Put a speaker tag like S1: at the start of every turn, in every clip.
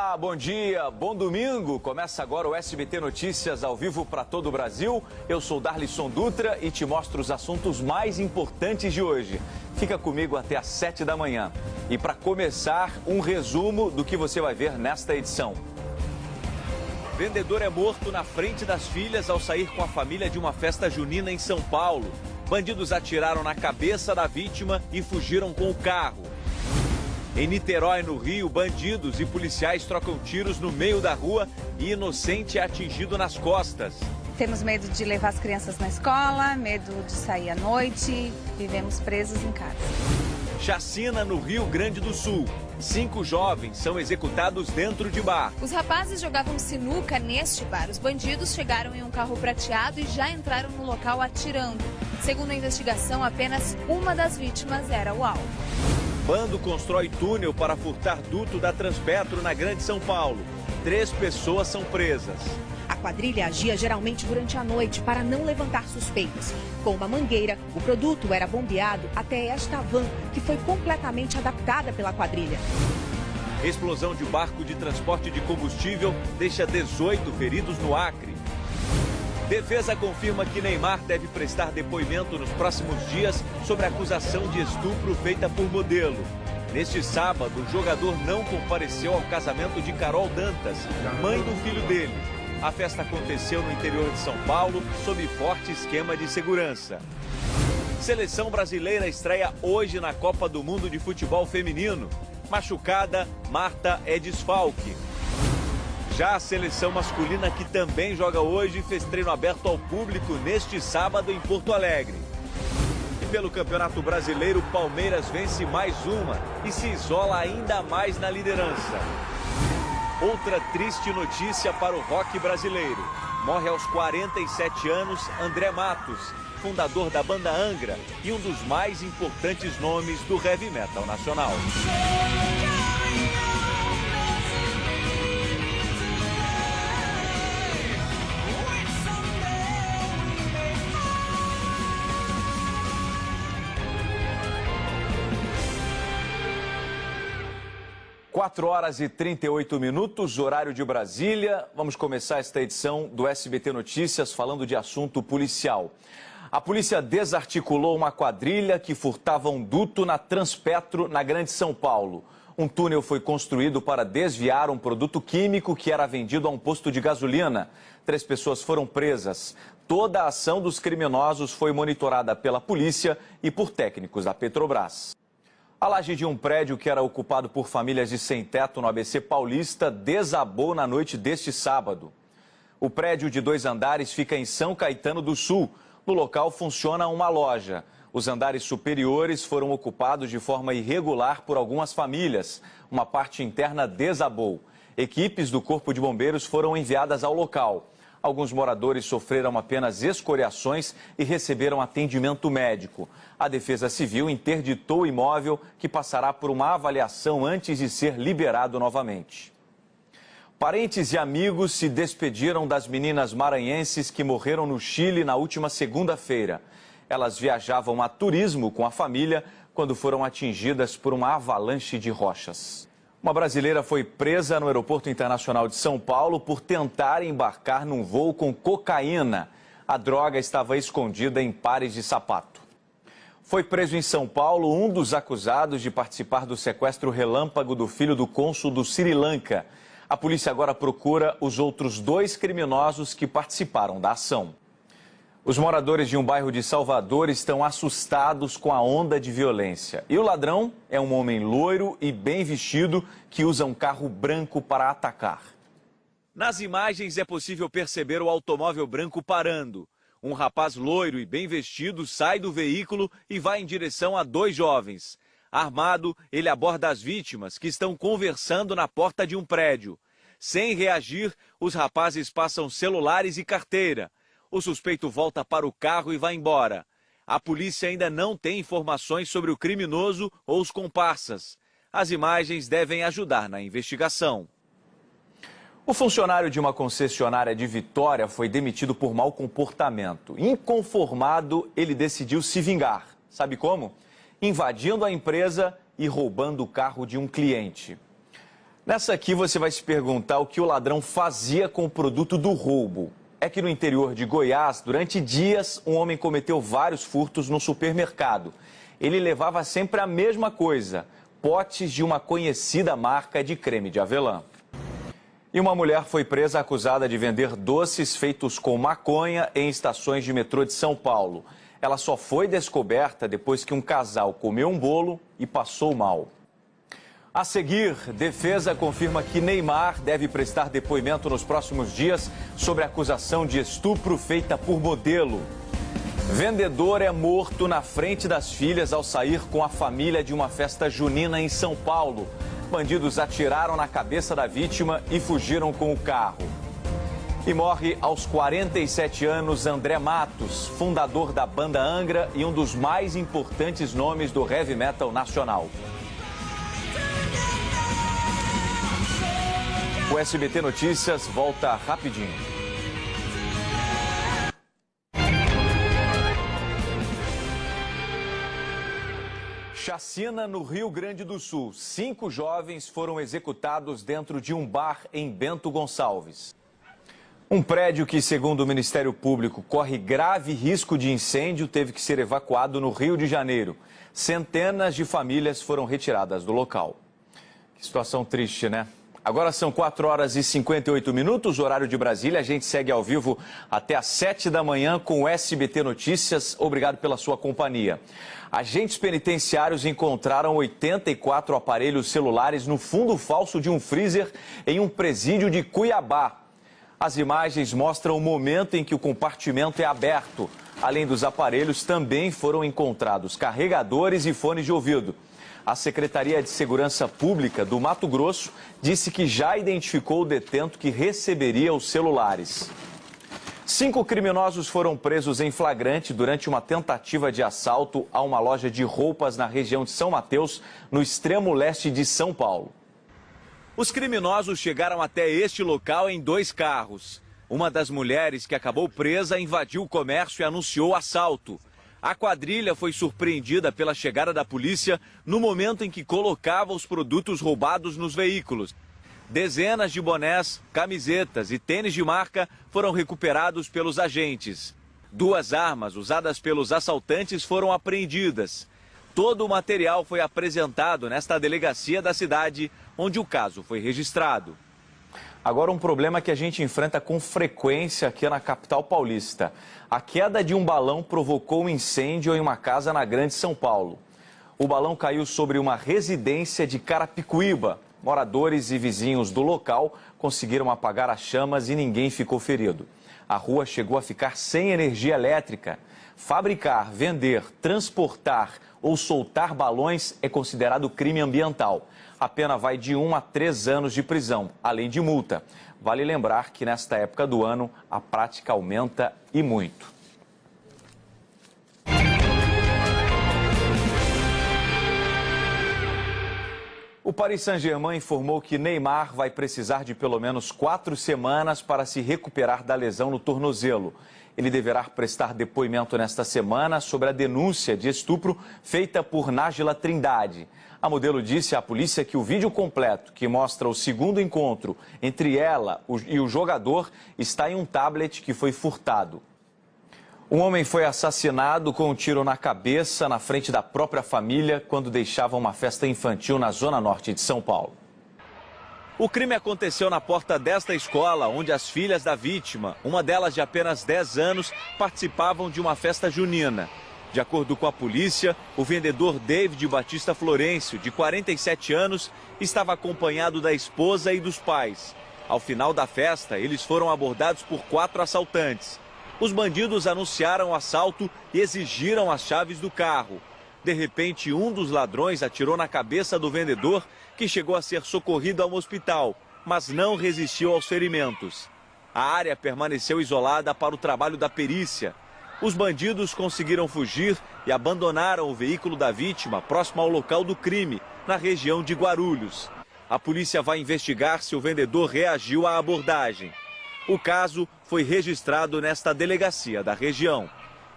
S1: Olá, bom dia, bom domingo. Começa agora o SBT Notícias ao vivo para todo o Brasil. Eu sou Darlisson Dutra e te mostro os assuntos mais importantes de hoje. Fica comigo até às 7 da manhã. E para começar, um resumo do que você vai ver nesta edição. Vendedor é morto na frente das filhas ao sair com a família de uma festa junina em São Paulo. Bandidos atiraram na cabeça da vítima e fugiram com o carro. Em Niterói, no Rio, bandidos e policiais trocam tiros no meio da rua e inocente é atingido nas costas.
S2: Temos medo de levar as crianças na escola, medo de sair à noite, vivemos presos em casa.
S1: Chacina no Rio Grande do Sul. 5 jovens são executados dentro de bar.
S3: Os rapazes jogavam sinuca neste bar. Os bandidos chegaram em um carro prateado e já entraram no local atirando. Segundo a investigação, apenas uma das vítimas era o alvo.
S1: Bando constrói túnel para furtar duto da Transpetro na Grande São Paulo. 3 pessoas são presas.
S4: A quadrilha agia geralmente durante a noite para não levantar suspeitas. Com uma mangueira, o produto era bombeado até esta van, que foi completamente adaptada pela quadrilha.
S1: Explosão de barco de transporte de combustível deixa 18 feridos no Acre. Defesa confirma que Neymar deve prestar depoimento nos próximos dias sobre a acusação de estupro feita por modelo. Neste sábado, o jogador não compareceu ao casamento de Carol Dantas, mãe do filho dele. A festa aconteceu no interior de São Paulo, sob forte esquema de segurança. Seleção brasileira estreia hoje na Copa do Mundo de Futebol Feminino. Machucada, Marta é desfalque. Já a seleção masculina, que também joga hoje, fez treino aberto ao público neste sábado em Porto Alegre. E pelo Campeonato Brasileiro, o Palmeiras vence mais uma e se isola ainda mais na liderança. Outra triste notícia para o rock brasileiro. Morre aos 47 anos André Matos, fundador da banda Angra e um dos mais importantes nomes do heavy metal nacional. 4 horas e 38 minutos, horário de Brasília. Vamos começar esta edição do SBT Notícias falando de assunto policial. A polícia desarticulou uma quadrilha que furtava um duto na Transpetro, na Grande São Paulo. Um túnel foi construído para desviar um produto químico que era vendido a um posto de gasolina. 3 pessoas foram presas. Toda a ação dos criminosos foi monitorada pela polícia e por técnicos da Petrobras. A laje de um prédio que era ocupado por famílias de sem-teto no ABC Paulista desabou na noite deste sábado. O prédio de 2 andares fica em São Caetano do Sul. No local funciona uma loja. Os andares superiores foram ocupados de forma irregular por algumas famílias. Uma parte interna desabou. Equipes do Corpo de Bombeiros foram enviadas ao local. Alguns moradores sofreram apenas escoriações e receberam atendimento médico. A Defesa Civil interditou o imóvel, que passará por uma avaliação antes de ser liberado novamente. Parentes e amigos se despediram das meninas maranhenses que morreram no Chile na última segunda-feira. Elas viajavam a turismo com a família quando foram atingidas por uma avalanche de rochas. Uma brasileira foi presa no Aeroporto Internacional de São Paulo por tentar embarcar num voo com cocaína. A droga estava escondida em pares de sapato. Foi preso em São Paulo um dos acusados de participar do sequestro relâmpago do filho do cônsul do Sri Lanka. A polícia agora procura os outros 2 criminosos que participaram da ação. Os moradores de um bairro de Salvador estão assustados com a onda de violência. E o ladrão é um homem loiro e bem vestido que usa um carro branco para atacar. Nas imagens é possível perceber o automóvel branco parando. Um rapaz loiro e bem vestido sai do veículo e vai em direção a 2 jovens. Armado, ele aborda as vítimas, que estão conversando na porta de um prédio. Sem reagir, os rapazes passam celulares e carteira. O suspeito volta para o carro e vai embora. A polícia ainda não tem informações sobre o criminoso ou os comparsas. As imagens devem ajudar na investigação. O funcionário de uma concessionária de Vitória foi demitido por mau comportamento. Inconformado, ele decidiu se vingar. Sabe como? Invadindo a empresa e roubando o carro de um cliente. Nessa aqui você vai se perguntar o que o ladrão fazia com o produto do roubo. É que no interior de Goiás, durante dias, um homem cometeu vários furtos no supermercado. Ele levava sempre a mesma coisa, potes de uma conhecida marca de creme de avelã. E uma mulher foi presa acusada de vender doces feitos com maconha em estações de metrô de São Paulo. Ela só foi descoberta depois que um casal comeu um bolo e passou mal. A seguir, defesa confirma que Neymar deve prestar depoimento nos próximos dias sobre a acusação de estupro feita por modelo. Vendedor é morto na frente das filhas ao sair com a família de uma festa junina em São Paulo. Bandidos atiraram na cabeça da vítima e fugiram com o carro. E morre aos 47 anos André Matos, fundador da banda Angra e um dos mais importantes nomes do heavy metal nacional. O SBT Notícias volta rapidinho. Chacina no Rio Grande do Sul. 5 jovens foram executados dentro de um bar em Bento Gonçalves. Um prédio que, segundo o Ministério Público, corre grave risco de incêndio, teve que ser evacuado no Rio de Janeiro. Centenas de famílias foram retiradas do local. Que situação triste, né? Agora são 4 horas e 58 minutos, horário de Brasília. A gente segue ao vivo até às 7 da manhã com o SBT Notícias. Obrigado pela sua companhia. Agentes penitenciários encontraram 84 aparelhos celulares no fundo falso de um freezer em um presídio de Cuiabá. As imagens mostram o momento em que o compartimento é aberto. Além dos aparelhos, também foram encontrados carregadores e fones de ouvido. A Secretaria de Segurança Pública do Mato Grosso disse que já identificou o detento que receberia os celulares. 5 criminosos foram presos em flagrante durante uma tentativa de assalto a uma loja de roupas na região de São Mateus, no extremo leste de São Paulo. Os criminosos chegaram até este local em 2 carros. Uma das mulheres que acabou presa invadiu o comércio e anunciou assalto. A quadrilha foi surpreendida pela chegada da polícia no momento em que colocava os produtos roubados nos veículos. Dezenas de bonés, camisetas e tênis de marca foram recuperados pelos agentes. 2 armas usadas pelos assaltantes foram apreendidas. Todo o material foi apresentado nesta delegacia da cidade, onde o caso foi registrado. Agora, um problema que a gente enfrenta com frequência aqui na capital paulista. A queda de um balão provocou um incêndio em uma casa na Grande São Paulo. O balão caiu sobre uma residência de Carapicuíba. Moradores e vizinhos do local conseguiram apagar as chamas e ninguém ficou ferido. A rua chegou a ficar sem energia elétrica. Fabricar, vender, transportar ou soltar balões é considerado crime ambiental. A pena vai de 1 a 3 anos de prisão, além de multa. Vale lembrar que nesta época do ano a prática aumenta e muito. O Paris Saint-Germain informou que Neymar vai precisar de pelo menos 4 semanas para se recuperar da lesão no tornozelo. Ele deverá prestar depoimento nesta semana sobre a denúncia de estupro feita por Nájila Trindade. A modelo disse à polícia que o vídeo completo, que mostra o segundo encontro entre ela e o jogador, está em um tablet que foi furtado. Um homem foi assassinado com um tiro na cabeça na frente da própria família quando deixava uma festa infantil na zona norte de São Paulo. O crime aconteceu na porta desta escola, onde as filhas da vítima, uma delas de apenas 10 anos, participavam de uma festa junina. De acordo com a polícia, o vendedor David Batista Florencio, de 47 anos, estava acompanhado da esposa e dos pais. Ao final da festa, eles foram abordados por 4 assaltantes. Os bandidos anunciaram o assalto e exigiram as chaves do carro. De repente, um dos ladrões atirou na cabeça do vendedor, que chegou a ser socorrido a um hospital, mas não resistiu aos ferimentos. A área permaneceu isolada para o trabalho da perícia. Os bandidos conseguiram fugir e abandonaram o veículo da vítima próximo ao local do crime, na região de Guarulhos. A polícia vai investigar se o vendedor reagiu à abordagem. O caso foi registrado nesta delegacia da região.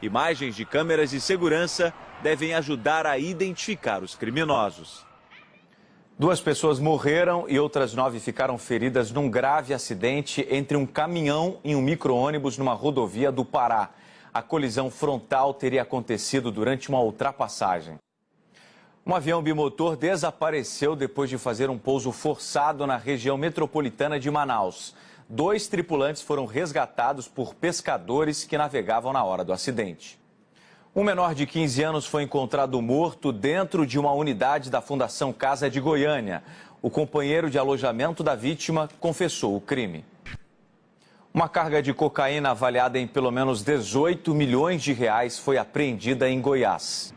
S1: Imagens de câmeras de segurança devem ajudar a identificar os criminosos. 2 pessoas morreram e outras 9 ficaram feridas num grave acidente entre um caminhão e um micro-ônibus numa rodovia do Pará. A colisão frontal teria acontecido durante uma ultrapassagem. Um avião bimotor desapareceu depois de fazer um pouso forçado na região metropolitana de Manaus. 2 tripulantes foram resgatados por pescadores que navegavam na hora do acidente. Um menor de 15 anos foi encontrado morto dentro de uma unidade da Fundação Casa de Goiânia. O companheiro de alojamento da vítima confessou o crime. Uma carga de cocaína avaliada em pelo menos 18 milhões de reais foi apreendida em Goiás.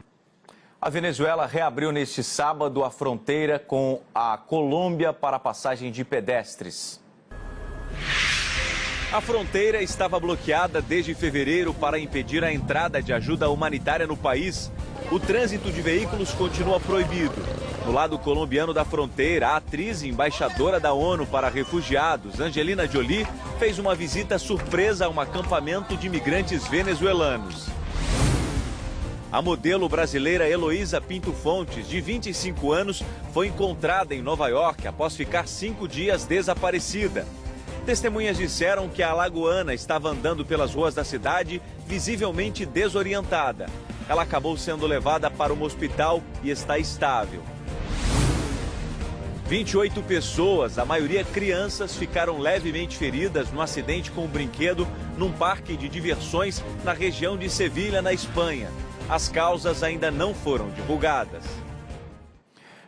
S1: A Venezuela reabriu neste sábado a fronteira com a Colômbia para a passagem de pedestres. A fronteira estava bloqueada desde fevereiro para impedir a entrada de ajuda humanitária no país. O trânsito de veículos continua proibido. No lado colombiano da fronteira, a atriz e embaixadora da ONU para refugiados, Angelina Jolie, fez uma visita surpresa a um acampamento de imigrantes venezuelanos. A modelo brasileira Heloísa Pinto Fontes, de 25 anos, foi encontrada em Nova York após ficar 5 dias desaparecida. Testemunhas disseram que a alagoana estava andando pelas ruas da cidade, visivelmente desorientada. Ela acabou sendo levada para um hospital e está estável. 28 pessoas, a maioria crianças, ficaram levemente feridas no acidente com um brinquedo num parque de diversões na região de Sevilha, na Espanha. As causas ainda não foram divulgadas.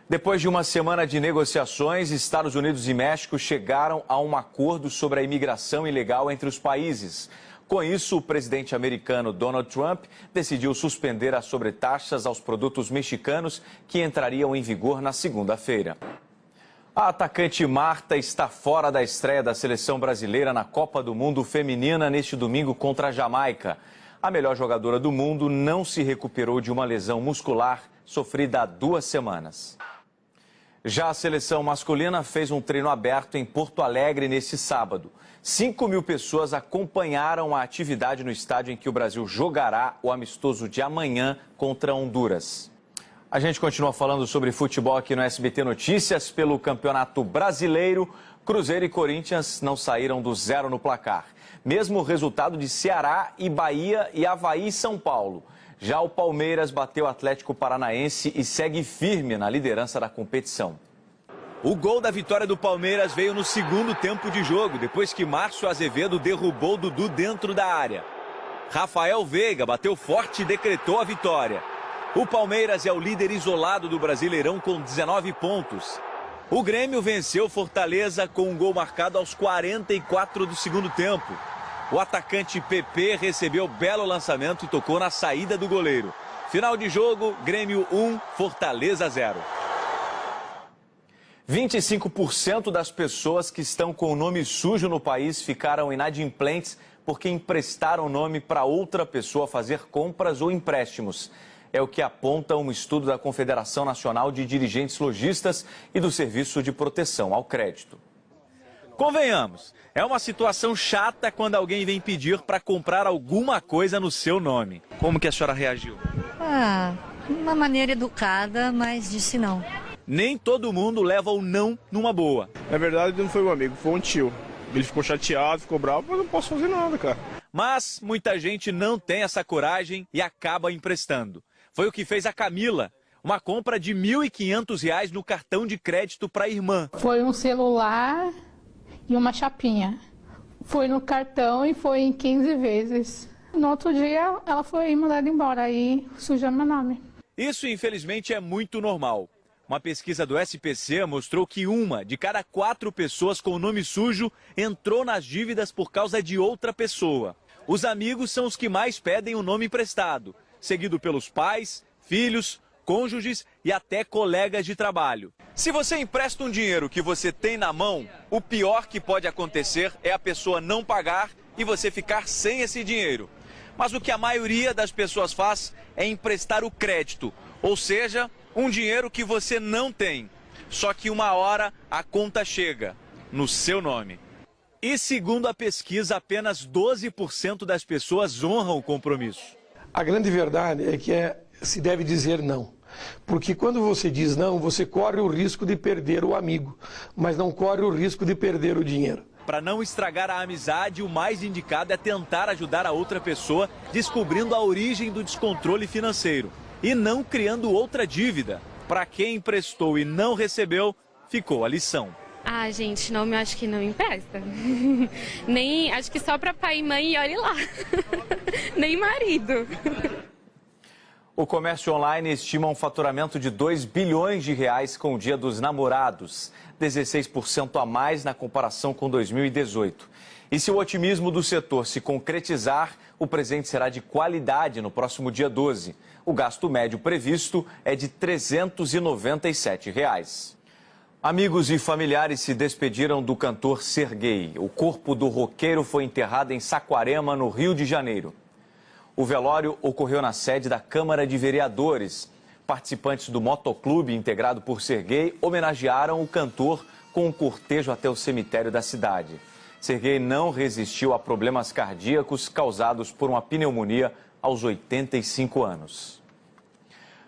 S1: Depois de uma semana de negociações, Estados Unidos e México chegaram a um acordo sobre a imigração ilegal entre os países. Com isso, o presidente americano Donald Trump decidiu suspender as sobretaxas aos produtos mexicanos que entrariam em vigor na segunda-feira. A atacante Marta está fora da estreia da seleção brasileira na Copa do Mundo Feminina neste domingo contra a Jamaica. A melhor jogadora do mundo não se recuperou de uma lesão muscular sofrida há 2 semanas. Já a seleção masculina fez um treino aberto em Porto Alegre neste sábado. 5.000 pessoas acompanharam a atividade no estádio em que o Brasil jogará o amistoso de amanhã contra Honduras. A gente continua falando sobre futebol aqui no SBT Notícias. Pelo Campeonato Brasileiro, Cruzeiro e Corinthians não saíram do 0 no placar. Mesmo o resultado de Ceará e Bahia e Avaí e São Paulo. Já o Palmeiras bateu o Atlético Paranaense e segue firme na liderança da competição. O gol da vitória do Palmeiras veio no segundo tempo de jogo, depois que Márcio Azevedo derrubou Dudu dentro da área. Rafael Veiga bateu forte e decretou a vitória. O Palmeiras é o líder isolado do Brasileirão com 19 pontos. O Grêmio venceu Fortaleza com um gol marcado aos 44 do segundo tempo. O atacante PP recebeu belo lançamento e tocou na saída do goleiro. Final de jogo, Grêmio 1, Fortaleza 0. 25% das pessoas que estão com o nome sujo no país ficaram inadimplentes porque emprestaram o nome para outra pessoa fazer compras ou empréstimos. É o que aponta um estudo da Confederação Nacional de Dirigentes Lojistas e do Serviço de Proteção ao Crédito. Convenhamos, é uma situação chata quando alguém vem pedir para comprar alguma coisa no seu nome. Como que a senhora reagiu?
S5: Uma maneira educada, mas disse não.
S1: Nem todo mundo leva o não numa boa.
S6: Na verdade, não foi um amigo, foi um tio. Ele ficou chateado, ficou bravo, mas não posso fazer nada, cara.
S1: Mas muita gente não tem essa coragem e acaba emprestando. Foi o que fez a Camila. Uma compra de R$ 1.500 no cartão de crédito para a irmã.
S7: Foi um celular e uma chapinha. Foi no cartão e foi em 15 vezes. No outro dia, ela foi mandada embora, aí sujou meu nome.
S1: Isso, infelizmente, é muito normal. Uma pesquisa do SPC mostrou que 1 de cada 4 pessoas com o nome sujo entrou nas dívidas por causa de outra pessoa. Os amigos são os que mais pedem o nome emprestado, seguido pelos pais, filhos, cônjuges e até colegas de trabalho. Se você empresta um dinheiro que você tem na mão, o pior que pode acontecer é a pessoa não pagar e você ficar sem esse dinheiro. Mas o que a maioria das pessoas faz é emprestar o crédito, ou seja, um dinheiro que você não tem. Só que uma hora a conta chega, no seu nome. E segundo a pesquisa, apenas 12% das pessoas honram o compromisso.
S8: A grande verdade é que se deve dizer não. Porque quando você diz não, você corre o risco de perder o amigo, mas não corre o risco de perder o dinheiro.
S1: Para não estragar a amizade, o mais indicado é tentar ajudar a outra pessoa descobrindo a origem do descontrole financeiro e não criando outra dívida. Para quem emprestou e não recebeu, ficou a lição.
S9: Ah, gente, nome eu acho que não empresta. Nem, acho que só para pai e mãe e olhe lá. Nem marido.
S1: O comércio online estima um faturamento de 2 bilhões de reais com o Dia dos Namorados, 16% a mais na comparação com 2018. E se o otimismo do setor se concretizar, o presente será de qualidade no próximo dia 12. O gasto médio previsto é de R$ 397. Amigos e familiares se despediram do cantor Serguei. O corpo do roqueiro foi enterrado em Saquarema, no Rio de Janeiro. O velório ocorreu na sede da Câmara de Vereadores. Participantes do motoclube integrado por Serguei homenagearam o cantor com um cortejo até o cemitério da cidade. Serguei não resistiu a problemas cardíacos causados por uma pneumonia aos 85 anos.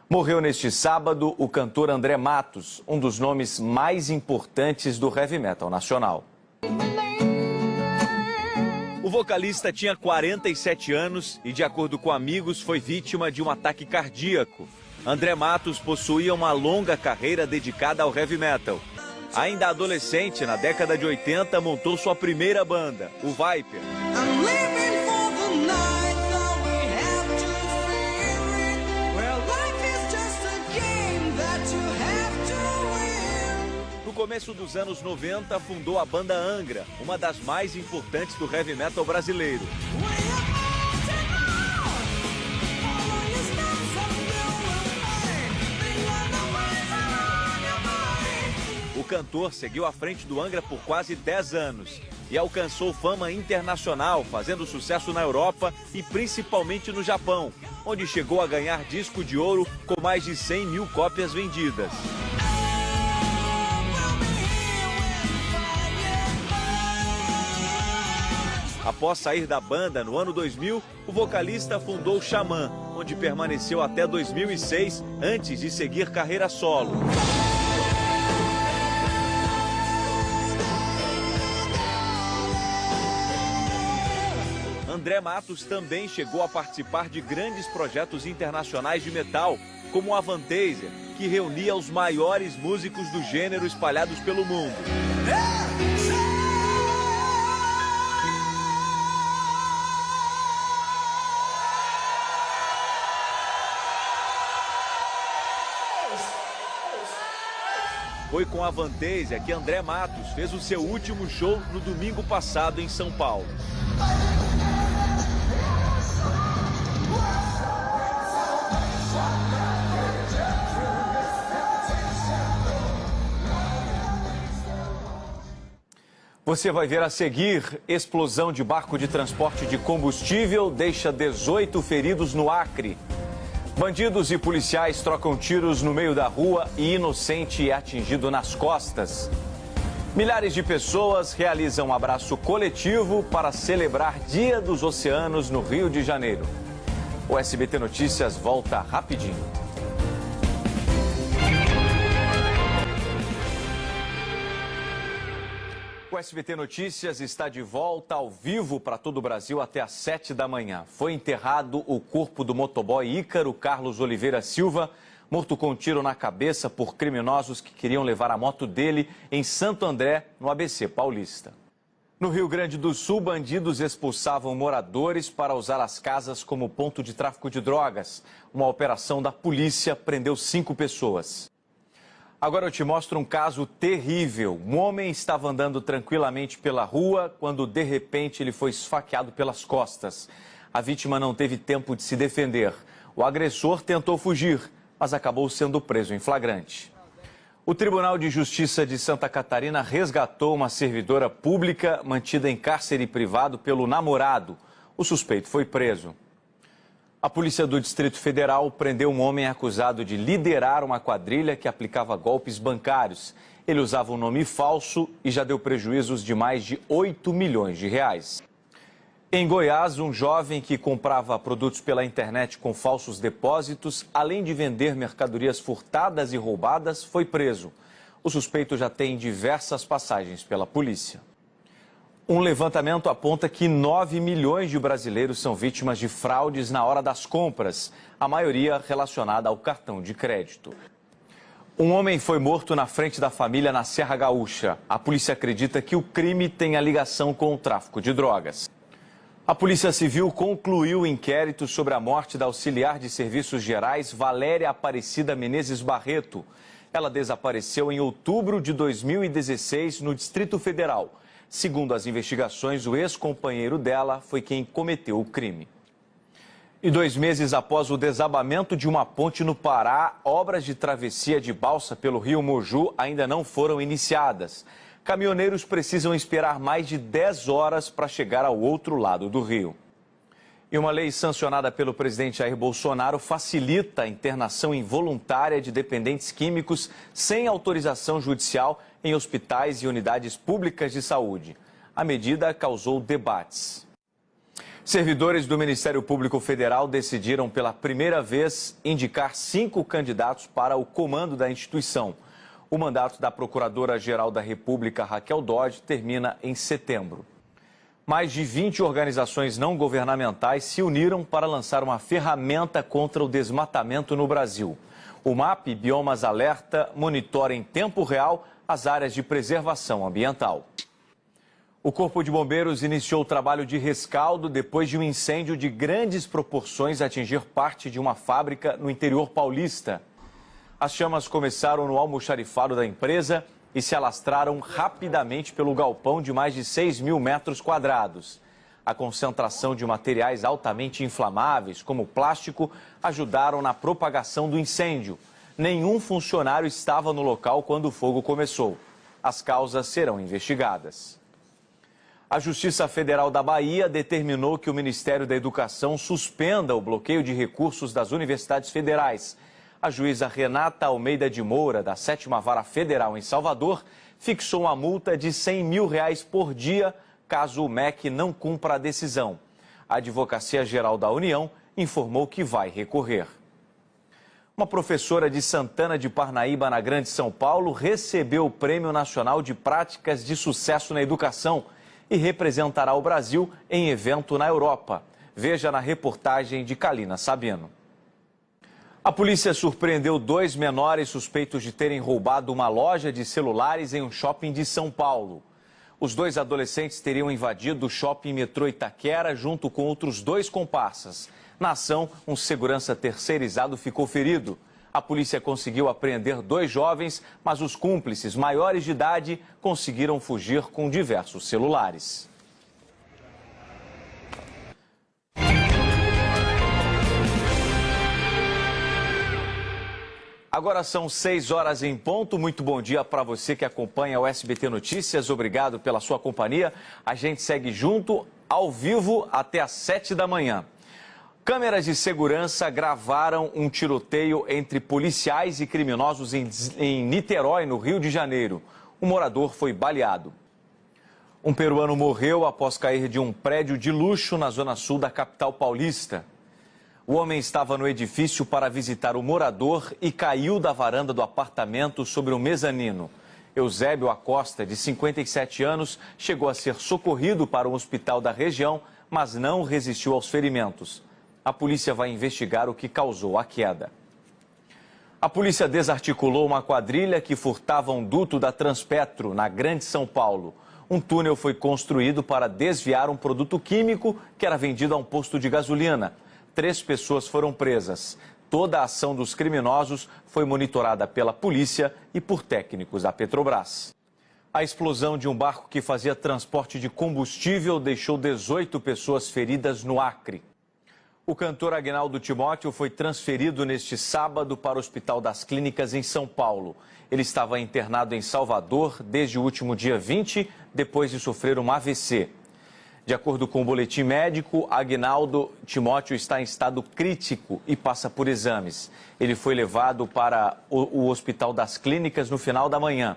S1: Morreu neste sábado o cantor André Matos, um dos nomes mais importantes do heavy metal nacional. O vocalista tinha 47 anos e, de acordo com amigos, foi vítima de um ataque cardíaco. André Matos possuía uma longa carreira dedicada ao heavy metal. Ainda adolescente, na década de 80, montou sua primeira banda, o Viper. No começo dos anos 90, fundou a banda Angra, uma das mais importantes do heavy metal brasileiro. O cantor seguiu à frente do Angra por quase 10 anos e alcançou fama internacional, fazendo sucesso na Europa e principalmente no Japão, onde chegou a ganhar disco de ouro com mais de 100 mil cópias vendidas. Após sair da banda no ano 2000, o vocalista fundou o Xamã, onde permaneceu até 2006, antes de seguir carreira solo. André Matos também chegou a participar de grandes projetos internacionais de metal, como o Avantasia, que reunia os maiores músicos do gênero espalhados pelo mundo. Foi com a Avantasia que André Matos fez o seu último show no domingo passado em São Paulo. Você vai ver a seguir: explosão de barco de transporte de combustível deixa 18 feridos no Acre. Bandidos e policiais trocam tiros no meio da rua e inocente é atingido nas costas. Milhares de pessoas realizam um abraço coletivo para celebrar Dia dos Oceanos no Rio de Janeiro. O SBT Notícias volta rapidinho. O SBT Notícias está de volta ao vivo para todo o Brasil até às 7 da manhã. Foi enterrado o corpo do motoboy Ícaro Carlos Oliveira Silva, morto com um tiro na cabeça por criminosos que queriam levar a moto dele em Santo André, no ABC Paulista. No Rio Grande do Sul, bandidos expulsavam moradores para usar as casas como ponto de tráfico de drogas. Uma operação da polícia prendeu 5 pessoas. Agora eu te mostro um caso terrível. Um homem estava andando tranquilamente pela rua quando, de repente, ele foi esfaqueado pelas costas. A vítima não teve tempo de se defender. O agressor tentou fugir, mas acabou sendo preso em flagrante. O Tribunal de Justiça de Santa Catarina resgatou uma servidora pública mantida em cárcere privado pelo namorado. O suspeito foi preso. A Polícia do Distrito Federal prendeu um homem acusado de liderar uma quadrilha que aplicava golpes bancários. Ele usava um nome falso e já deu prejuízos de mais de 8 milhões de reais. Em Goiás, um jovem que comprava produtos pela internet com falsos depósitos, além de vender mercadorias furtadas e roubadas, foi preso. O suspeito já tem diversas passagens pela polícia. Um levantamento aponta que 9 milhões de brasileiros são vítimas de fraudes na hora das compras, a maioria relacionada ao cartão de crédito. Um homem foi morto na frente da família na Serra Gaúcha. A polícia acredita que o crime tenha ligação com o tráfico de drogas. A Polícia Civil concluiu o inquérito sobre a morte da auxiliar de serviços gerais Valéria Aparecida Menezes Barreto. Ela desapareceu em outubro de 2016 no Distrito Federal. Segundo as investigações, o ex-companheiro dela foi quem cometeu o crime. E 2 meses após o desabamento de uma ponte no Pará, obras de travessia de balsa pelo rio Moju ainda não foram iniciadas. Caminhoneiros precisam esperar mais de 10 horas para chegar ao outro lado do rio. E uma lei sancionada pelo presidente Jair Bolsonaro facilita a internação involuntária de dependentes químicos sem autorização judicial em hospitais e unidades públicas de saúde. A medida causou debates. Servidores do Ministério Público Federal decidiram pela primeira vez indicar 5 candidatos para o comando da instituição. O mandato da Procuradora-Geral da República, Raquel Dodge, termina em setembro. Mais de 20 organizações não governamentais se uniram para lançar uma ferramenta contra o desmatamento no Brasil. O MAP Biomas Alerta monitora em tempo real as áreas de preservação ambiental. O Corpo de Bombeiros iniciou o trabalho de rescaldo depois de um incêndio de grandes proporções atingir parte de uma fábrica no interior paulista. As chamas começaram no almoxarifado da empresa e se alastraram rapidamente pelo galpão de mais de 6 mil metros quadrados. A concentração de materiais altamente inflamáveis, como plástico, ajudaram na propagação do incêndio. Nenhum funcionário estava no local quando o fogo começou. As causas serão investigadas. A Justiça Federal da Bahia determinou que o Ministério da Educação suspenda o bloqueio de recursos das universidades federais. A juíza Renata Almeida de Moura, da 7ª Vara Federal em Salvador, fixou uma multa de R$100 mil por dia, caso o MEC não cumpra a decisão. A Advocacia Geral da União informou que vai recorrer. Uma professora de Santana de Parnaíba, na Grande São Paulo, recebeu o Prêmio Nacional de Práticas de Sucesso na Educação e representará o Brasil em evento na Europa. Veja na reportagem de Kalina Sabino. A polícia surpreendeu 2 menores suspeitos de terem roubado uma loja de celulares em um shopping de São Paulo. Os 2 adolescentes teriam invadido o shopping Metrô Itaquera junto com outros 2 comparsas. Na ação, um segurança terceirizado ficou ferido. A polícia conseguiu apreender 2 jovens, mas os cúmplices maiores de idade conseguiram fugir com diversos celulares. Agora são 6 horas em ponto. Muito bom dia para você que acompanha o SBT Notícias. Obrigado pela sua companhia. A gente segue junto, ao vivo, até às 7 da manhã. Câmeras de segurança gravaram um tiroteio entre policiais e criminosos em Niterói, no Rio de Janeiro. Um morador foi baleado. Um peruano morreu após cair de um prédio de luxo na zona sul da capital paulista. O homem estava no edifício para visitar o morador e caiu da varanda do apartamento sobre um mezanino. Eusébio Acosta, de 57 anos, chegou a ser socorrido para um hospital da região, mas não resistiu aos ferimentos. A polícia vai investigar o que causou a queda. A polícia desarticulou uma quadrilha que furtava um duto da Transpetro, na Grande São Paulo. Um túnel foi construído para desviar um produto químico que era vendido a um posto de gasolina. 3 pessoas foram presas. Toda a ação dos criminosos foi monitorada pela polícia e por técnicos da Petrobras. A explosão de um barco que fazia transporte de combustível deixou 18 pessoas feridas no Acre. O cantor Agnaldo Timóteo foi transferido neste sábado para o Hospital das Clínicas em São Paulo. Ele estava internado em Salvador desde o último dia 20, depois de sofrer um AVC. De acordo com o boletim médico, Agnaldo Timóteo está em estado crítico e passa por exames. Ele foi levado para o Hospital das Clínicas no final da manhã.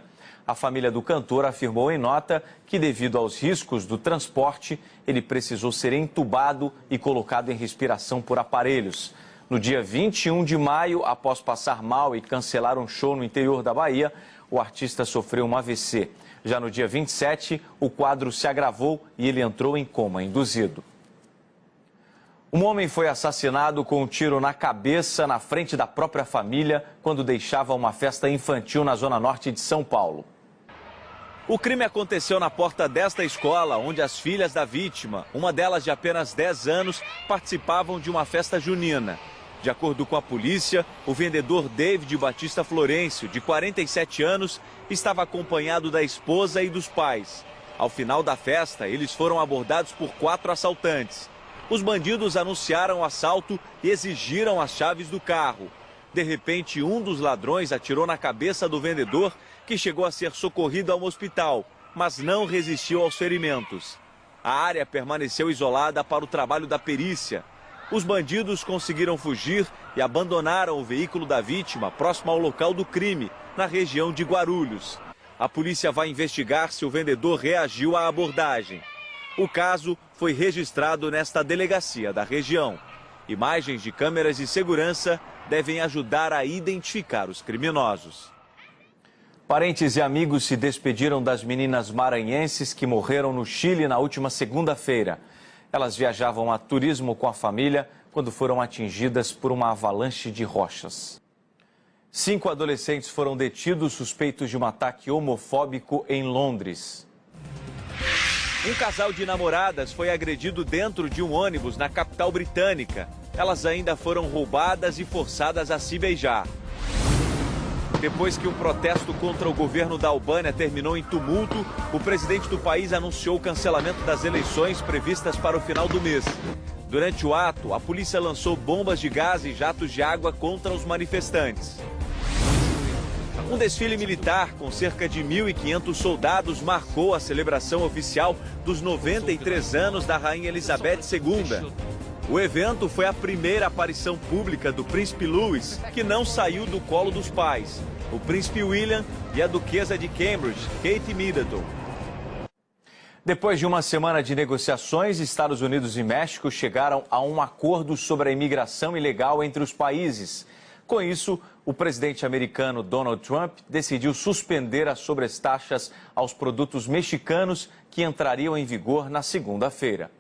S1: A família do cantor afirmou em nota que, devido aos riscos do transporte, ele precisou ser entubado e colocado em respiração por aparelhos. No dia 21 de maio, após passar mal e cancelar um show no interior da Bahia, o artista sofreu um AVC. Já no dia 27, o quadro se agravou e ele entrou em coma induzido. Um homem foi assassinado com um tiro na cabeça na frente da própria família quando deixava uma festa infantil na zona norte de São Paulo. O crime aconteceu na porta desta escola, onde as filhas da vítima, uma delas de apenas 10 anos, participavam de uma festa junina. De acordo com a polícia, o vendedor David Batista Florencio, de 47 anos, estava acompanhado da esposa e dos pais. Ao final da festa, eles foram abordados por 4 assaltantes. Os bandidos anunciaram o assalto e exigiram as chaves do carro. De repente, um dos ladrões atirou na cabeça do vendedor, que chegou a ser socorrido a um hospital, mas não resistiu aos ferimentos. A área permaneceu isolada para o trabalho da perícia. Os bandidos conseguiram fugir e abandonaram o veículo da vítima próximo ao local do crime, na região de Guarulhos. A polícia vai investigar se o vendedor reagiu à abordagem. O caso foi registrado nesta delegacia da região. Imagens de câmeras de segurança devem ajudar a identificar os criminosos. Parentes e amigos se despediram das meninas maranhenses que morreram no Chile na última segunda-feira. Elas viajavam a turismo com a família quando foram atingidas por uma avalanche de rochas. 5 adolescentes foram detidos suspeitos de um ataque homofóbico em Londres. Um casal de namoradas foi agredido dentro de um ônibus na capital britânica. Elas ainda foram roubadas e forçadas a se beijar. Depois que um protesto contra o governo da Albânia terminou em tumulto, o presidente do país anunciou o cancelamento das eleições previstas para o final do mês. Durante o ato, a polícia lançou bombas de gás e jatos de água contra os manifestantes. Um desfile militar com cerca de 1.500 soldados marcou a celebração oficial dos 93 anos da Rainha Elizabeth II. O evento foi a primeira aparição pública do príncipe Louis, que não saiu do colo dos pais, o príncipe William e a duquesa de Cambridge, Kate Middleton. Depois de uma semana de negociações, Estados Unidos e México chegaram a um acordo sobre a imigração ilegal entre os países. Com isso, o presidente americano Donald Trump decidiu suspender as sobretaxas aos produtos mexicanos que entrariam em vigor na segunda-feira.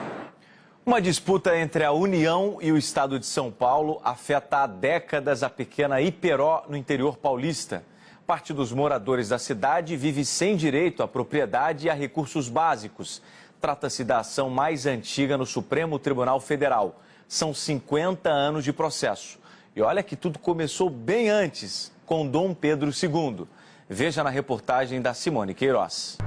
S1: Uma disputa entre a União e o estado de São Paulo afeta há décadas a pequena Iperó, no interior paulista. Parte dos moradores da cidade vive sem direito à propriedade e a recursos básicos. Trata-se da ação mais antiga no Supremo Tribunal Federal. São 50 anos de processo. E olha que tudo começou bem antes, com Dom Pedro II. Veja na reportagem da Simone Queiroz.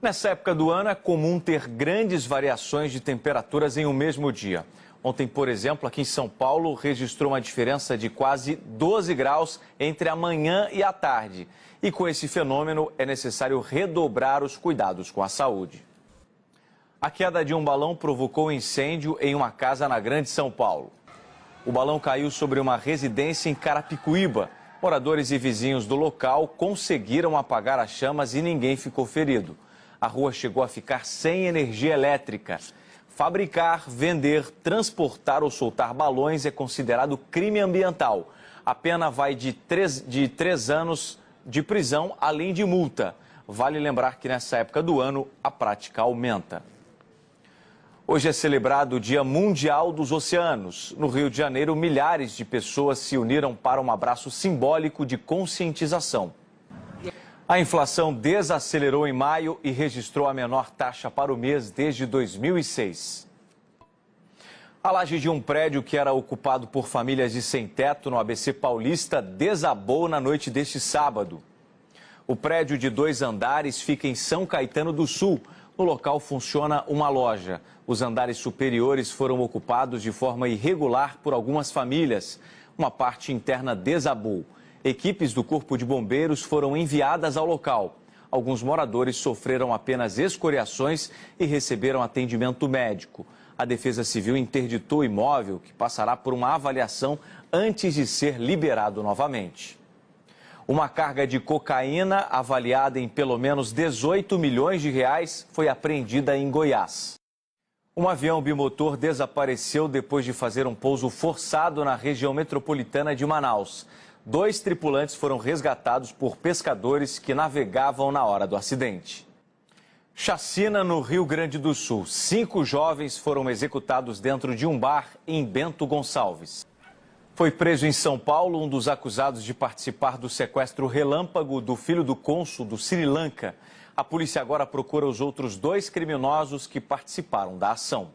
S1: Nessa época do ano é comum ter grandes variações de temperaturas em um mesmo dia. Ontem, por exemplo, aqui em São Paulo, registrou uma diferença de quase 12 graus entre a manhã e a tarde. E com esse fenômeno é necessário redobrar os cuidados com a saúde. A queda de um balão provocou incêndio em uma casa na Grande São Paulo. O balão caiu sobre uma residência em Carapicuíba. Moradores e vizinhos do local conseguiram apagar as chamas e ninguém ficou ferido. A rua chegou a ficar sem energia elétrica. Fabricar, vender, transportar ou soltar balões é considerado crime ambiental. A pena vai de 3 anos de prisão, além de multa. Vale lembrar que nessa época do ano a prática aumenta. Hoje é celebrado o Dia Mundial dos Oceanos. No Rio de Janeiro, milhares de pessoas se uniram para um abraço simbólico de conscientização. A inflação desacelerou em maio e registrou a menor taxa para o mês desde 2006. A laje de um prédio que era ocupado por famílias de sem-teto no ABC Paulista desabou na noite deste sábado. O prédio de 2 andares fica em São Caetano do Sul. No local funciona uma loja. Os andares superiores foram ocupados de forma irregular por algumas famílias. Uma parte interna desabou. Equipes do Corpo de Bombeiros foram enviadas ao local. Alguns moradores sofreram apenas escoriações e receberam atendimento médico. A Defesa Civil interditou o imóvel, que passará por uma avaliação antes de ser liberado novamente. Uma carga de cocaína avaliada em pelo menos 18 milhões de reais foi apreendida em Goiás. Um avião bimotor desapareceu depois de fazer um pouso forçado na região metropolitana de Manaus. 2 tripulantes foram resgatados por pescadores que navegavam na hora do acidente. Chacina no Rio Grande do Sul. 5 jovens foram executados dentro de um bar em Bento Gonçalves. Foi preso em São Paulo um dos acusados de participar do sequestro relâmpago do filho do cônsul do Sri Lanka. A polícia agora procura os outros 2 criminosos que participaram da ação.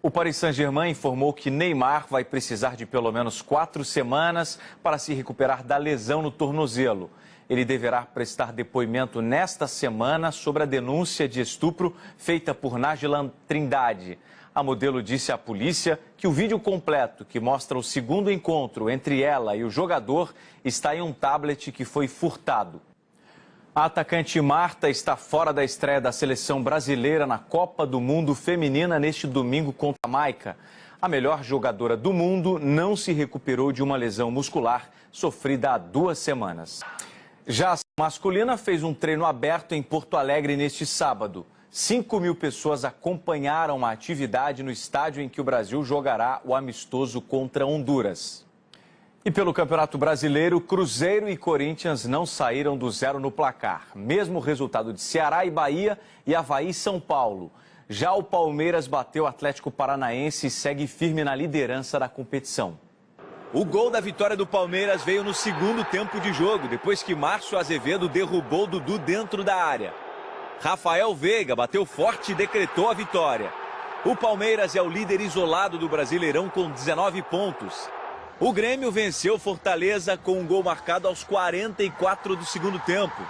S1: O Paris Saint-Germain informou que Neymar vai precisar de pelo menos 4 semanas para se recuperar da lesão no tornozelo. Ele deverá prestar depoimento nesta semana sobre a denúncia de estupro feita por Najlan Trindade. A modelo disse à polícia que o vídeo completo, que mostra o segundo encontro entre ela e o jogador, está em um tablet que foi furtado. A atacante Marta está fora da estreia da seleção brasileira na Copa do Mundo Feminina neste domingo contra a Jamaica. A melhor jogadora do mundo não se recuperou de uma lesão muscular sofrida há 2 semanas. Já a masculina fez um treino aberto em Porto Alegre neste sábado. 5.000 pessoas acompanharam a atividade no estádio em que o Brasil jogará o amistoso contra Honduras. E pelo Campeonato Brasileiro, Cruzeiro e Corinthians não saíram do 0 no placar. Mesmo resultado de Ceará e Bahia e Avaí e São Paulo. Já o Palmeiras bateu o Atlético Paranaense e segue firme na liderança da competição.
S10: O gol da vitória do Palmeiras veio no segundo tempo de jogo, depois que Márcio Azevedo derrubou Dudu dentro da área. Rafael Veiga bateu forte e decretou a vitória. O Palmeiras é o líder isolado do Brasileirão com 19 pontos. O Grêmio venceu Fortaleza com um gol marcado aos 44 do segundo tempo.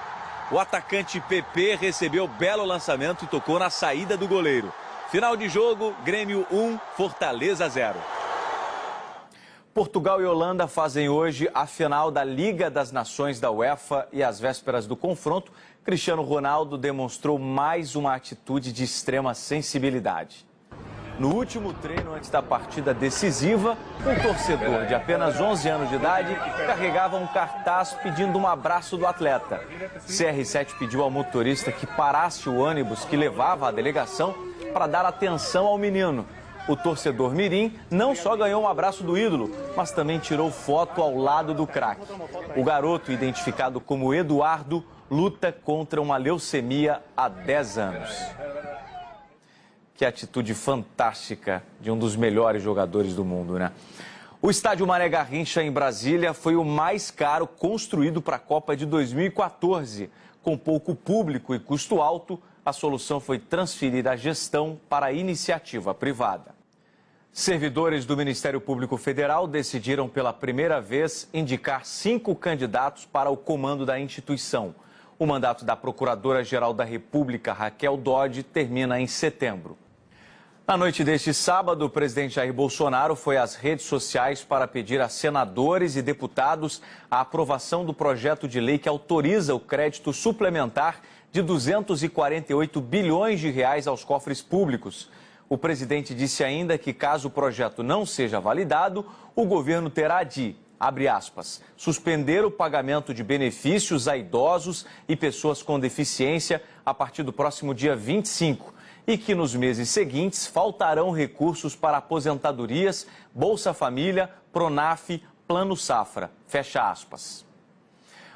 S10: O atacante PP recebeu belo lançamento e tocou na saída do goleiro. Final de jogo, Grêmio 1, Fortaleza 0.
S1: Portugal e Holanda fazem hoje a final da Liga das Nações da UEFA e às vésperas do confronto, Cristiano Ronaldo demonstrou mais uma atitude de extrema sensibilidade. No último treino antes da partida decisiva, um torcedor de apenas 11 anos de idade carregava um cartaz pedindo um abraço do atleta. CR7 pediu ao motorista que parasse o ônibus que levava a delegação para dar atenção ao menino. O torcedor mirim não só ganhou um abraço do ídolo, mas também tirou foto ao lado do craque. O garoto, identificado como Eduardo, luta contra uma leucemia há 10 anos. Que atitude fantástica de um dos melhores jogadores do mundo, né? O estádio Mané Garrincha, em Brasília, foi o mais caro construído para a Copa de 2014. Com pouco público e custo alto, a solução foi transferir a gestão para a iniciativa privada. Servidores do Ministério Público Federal decidiram pela primeira vez indicar 5 candidatos para o comando da instituição. O mandato da Procuradora-Geral da República, Raquel Dodge, termina em setembro. Na noite deste sábado, o presidente Jair Bolsonaro foi às redes sociais para pedir a senadores e deputados a aprovação do projeto de lei que autoriza o crédito suplementar de 248 bilhões de reais aos cofres públicos. O presidente disse ainda que, caso o projeto não seja validado, o governo terá de, abre aspas, suspender o pagamento de benefícios a idosos e pessoas com deficiência a partir do próximo dia 25 e que nos meses seguintes faltarão recursos para aposentadorias, Bolsa Família, Pronaf, Plano Safra, fecha aspas.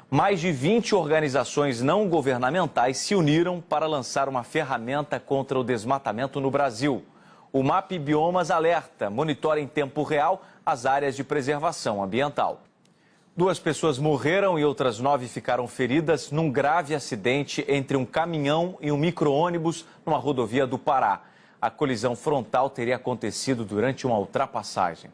S1: Mais de 20 organizações não governamentais se uniram para lançar uma ferramenta contra o desmatamento no Brasil. O MAP Biomas alerta, monitora em tempo real as áreas de preservação ambiental. 2 pessoas morreram e outras 9 ficaram feridas num grave acidente entre um caminhão e um micro-ônibus numa rodovia do Pará. A colisão frontal teria acontecido durante uma ultrapassagem.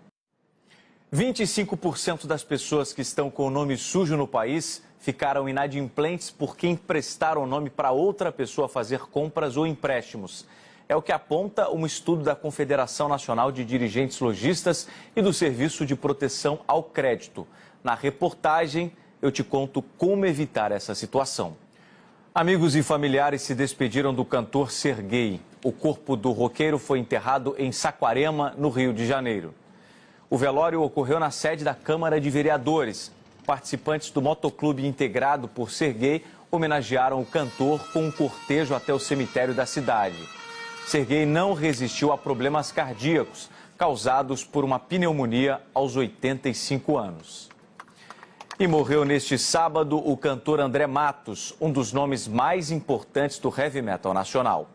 S1: 25% das pessoas que estão com o nome sujo no país ficaram inadimplentes porque emprestaram o nome para outra pessoa fazer compras ou empréstimos. É o que aponta um estudo da Confederação Nacional de Dirigentes Lojistas e do Serviço de Proteção ao Crédito. Na reportagem, eu te conto como evitar essa situação. Amigos e familiares se despediram do cantor Serguei. O corpo do roqueiro foi enterrado em Saquarema, no Rio de Janeiro. O velório ocorreu na sede da Câmara de Vereadores. participantes do motoclube integrado por Serguei homenagearam o cantor com um cortejo até o cemitério da cidade. Serguei não resistiu a problemas cardíacos causados por uma pneumonia aos 85 anos. E morreu neste sábado o cantor André Matos, um dos nomes mais importantes do heavy metal nacional.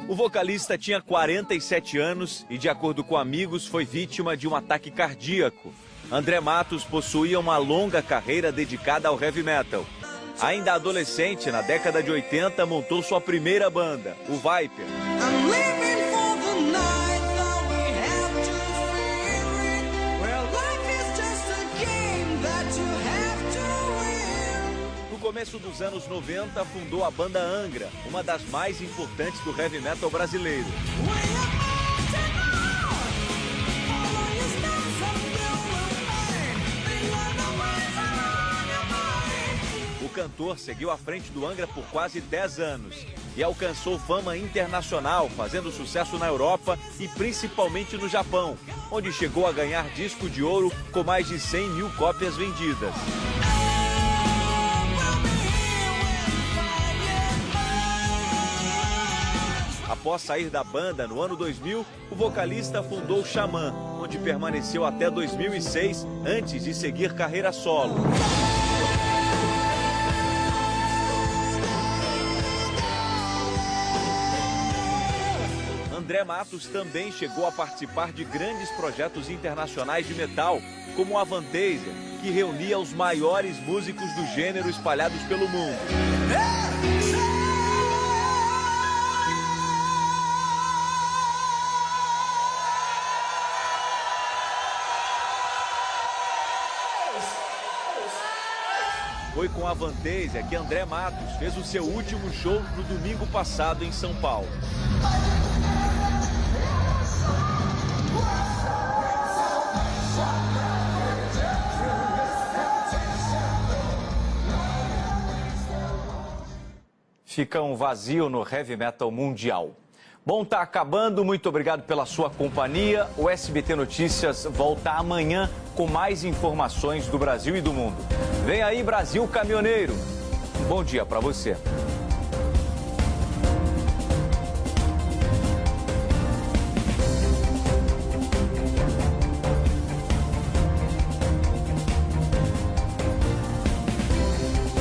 S10: O vocalista tinha 47 anos e, de acordo com amigos, foi vítima de um ataque cardíaco. André Matos possuía uma longa carreira dedicada ao heavy metal. Ainda adolescente, na década de 80, montou sua primeira banda, o Viper. No começo dos anos 90, fundou a banda Angra, uma das mais importantes do heavy metal brasileiro. O cantor seguiu à frente do Angra por quase 10 anos e alcançou fama internacional, fazendo sucesso na Europa e principalmente no Japão, onde chegou a ganhar disco de ouro com mais de 100 mil cópias vendidas. Após sair da banda no ano 2000, o vocalista fundou o Xamã, onde permaneceu até 2006, antes de seguir carreira solo. André Matos também chegou a participar de grandes projetos internacionais de metal, como o Avantasia, que reunia os maiores músicos do gênero espalhados pelo mundo. Foi com a Avantasia que André Matos fez o seu último show no domingo passado em São Paulo.
S1: Fica um vazio no heavy metal mundial. Bom, tá acabando. Muito obrigado pela sua companhia. O SBT Notícias volta amanhã com mais informações do Brasil e do mundo. Vem aí, Brasil Caminhoneiro. Um bom dia para você.